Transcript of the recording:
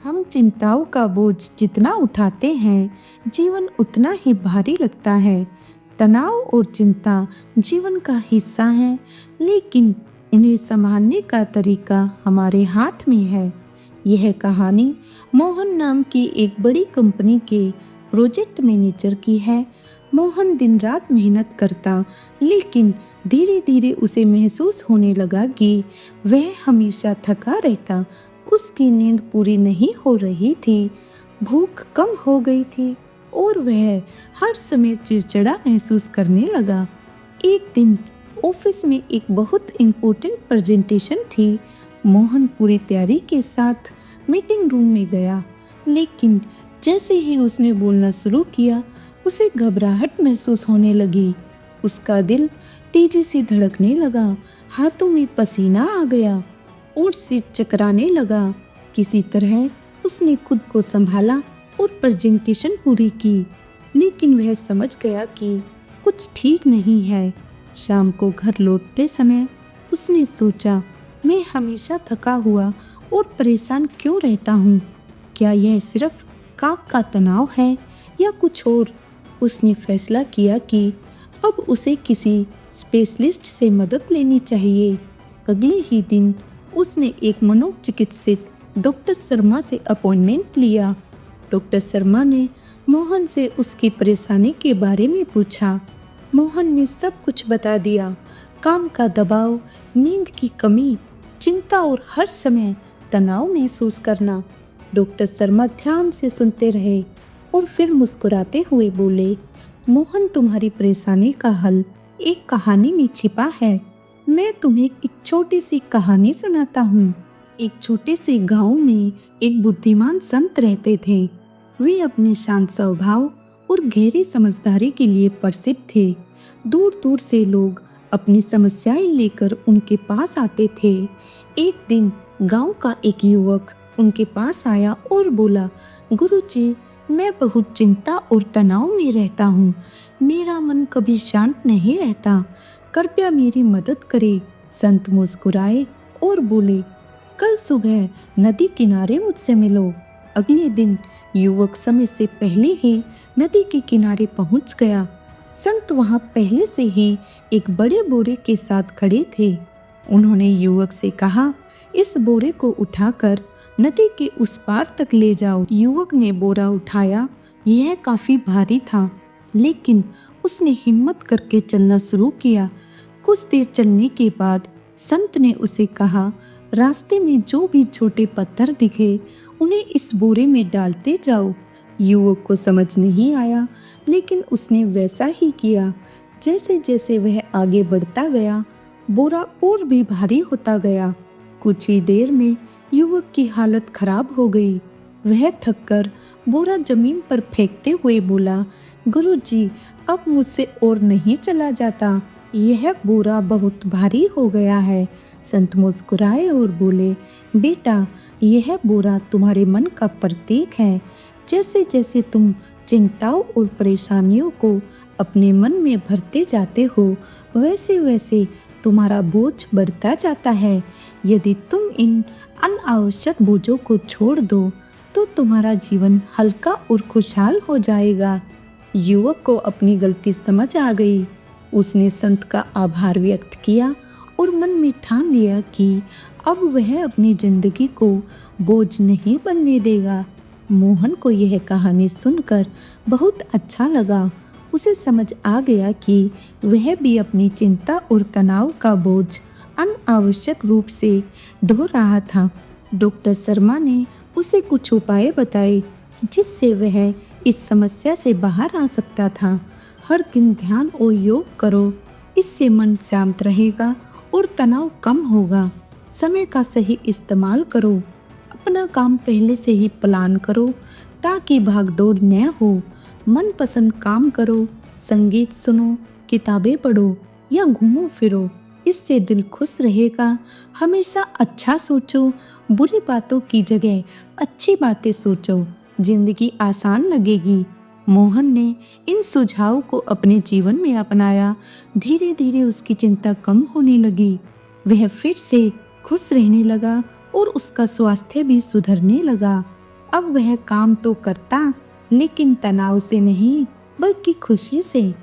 हम चिंताओं का बोझ जितना उठाते हैं, जीवन उतना ही भारी लगता है। तनाव और चिंता जीवन का हिस्सा है, लेकिन इन्हें संभालने का तरीका हमारे हाथ में है। यह कहानी मोहन नाम की एक बड़ी कंपनी के प्रोजेक्ट मैनेजर की है। मोहन दिन रात मेहनत करता, लेकिन धीरे धीरे उसे महसूस होने लगा कि वह हमेशा थका रहता। उसकी नींद पूरी नहीं हो रही थी, भूख कम हो गई थी और वह हर समय चिड़चिड़ा महसूस करने लगा। एक दिन ऑफिस में एक बहुत इम्पोर्टेंट प्रेजेंटेशन थी। मोहन पूरी तैयारी के साथ मीटिंग रूम में गया, लेकिन जैसे ही उसने बोलना शुरू किया, उसे घबराहट महसूस होने लगी। उसका दिल तेजी से धड़कने लगा, हाथों में पसीना आ गया और सिर चकराने लगा। किसी तरह उसने खुद को संभाला और प्रेजेंटेशन पूरी की, लेकिन वह समझ गया कि कुछ ठीक नहीं है। शाम को घर लौटते समय उसने सोचा, मैं हमेशा थका हुआ और परेशान क्यों रहता हूँ? क्या यह सिर्फ काम का तनाव है या कुछ और? उसने फैसला किया कि अब उसे किसी स्पेशलिस्ट से मदद लेनी चाहिए। अगले ही दिन उसने एक मनोचिकित्सक डॉक्टर शर्मा से अपॉइंटमेंट लिया। डॉक्टर शर्मा ने मोहन से उसकी परेशानी के बारे में पूछा। मोहन ने सब कुछ बता दिया, काम का दबाव, नींद की कमी, चिंता और हर समय तनाव महसूस करना। डॉक्टर शर्मा ध्यान से सुनते रहे और फिर मुस्कुराते हुए बोले, मोहन, तुम्हारी परेशानी का हल एक कहानी में छिपा है। मैं तुम्हें एक छोटी सी कहानी सुनाता हूँ। एक छोटे से गांव में एक बुद्धिमान संत रहते थे। वे अपने शांत स्वभाव और गहरी समझदारी के लिए प्रसिद्ध थे। दूर दूर से लोग अपनी समस्याएं लेकर उनके पास आते थे। एक दिन गांव का एक युवक उनके पास आया और बोला, गुरुजी, मैं बहुत चिंता और तनाव में रहता हूँ। मेरा मन कभी शांत नहीं रहता, कृपया मेरी मदद करें। संत मुस्कुराए और बोले, कल सुबह नदी किनारे मुझसे मिलो। अगले दिन युवक समय से पहले ही नदी के किनारे पहुंच गया। संत वहां पहले से ही एक बड़े बोरे के साथ खड़े थे। उन्होंने युवक से कहा, इस बोरे को उठाकर नदी के उस पार तक ले जाओ। युवक ने बोरा उठाया। यह काफी भारी था, लेकिन उसने हिम्मत करके चलना शुरू किया। कुछ देर चलने के बाद संत ने उसे कहा, रास्ते में जो भी छोटे पत्थर दिखे उन्हें इस बोरे में डालते जाओ। युवक को समझ नहीं आया, लेकिन उसने वैसा ही किया। जैसे जैसे वह आगे बढ़ता गया, बोरा और भी भारी होता गया। कुछ ही देर में युवक की हालत खराब हो गई। वह थककर बोरा जमीन पर फेंकते हुए बोला, गुरुजी, अब मुझसे और नहीं चला जाता, यह बोरा बहुत भारी हो गया है। संत मुस्कुराए और बोले, बेटा, यह बोरा तुम्हारे मन का प्रतीक है। जैसे जैसे तुम चिंताओं और परेशानियों को अपने मन में भरते जाते हो, वैसे वैसे तुम्हारा बोझ बढ़ता जाता है। यदि तुम इन अनावश्यक बोझों को छोड़ दो, तो तुम्हारा जीवन हल्का और खुशहाल हो जाएगा। युवक को अपनी गलती समझ आ गई। उसने संत का आभार व्यक्त किया और मन में ठान लिया कि अब वह अपनी जिंदगी को बोझ नहीं बनने देगा। मोहन को यह कहानी सुनकर बहुत अच्छा लगा। उसे समझ आ गया कि वह भी अपनी चिंता और तनाव का बोझ अनावश्यक रूप से ढो रहा था। डॉक्टर शर्मा ने उसे कुछ उपाय बताए, जिससे वह इस समस्या से बाहर आ सकता था। हर दिन ध्यान और योग करो, इससे मन शांत रहेगा और तनाव कम होगा। समय का सही इस्तेमाल करो, अपना काम पहले से ही प्लान करो ताकि भागदौड़ न हो। मनपसंद काम करो, संगीत सुनो, किताबें पढ़ो या घूमो फिरो, इससे दिल खुश रहेगा। हमेशा अच्छा सोचो, बुरी बातों की जगह अच्छी बातें सोचो, जिंदगी आसान लगेगी। मोहन ने इन सुझावों को अपने जीवन में अपनाया। धीरे धीरे उसकी चिंता कम होने लगी। वह फिर से खुश रहने लगा और उसका स्वास्थ्य भी सुधरने लगा। अब वह काम तो करता, लेकिन तनाव से नहीं बल्कि खुशी से।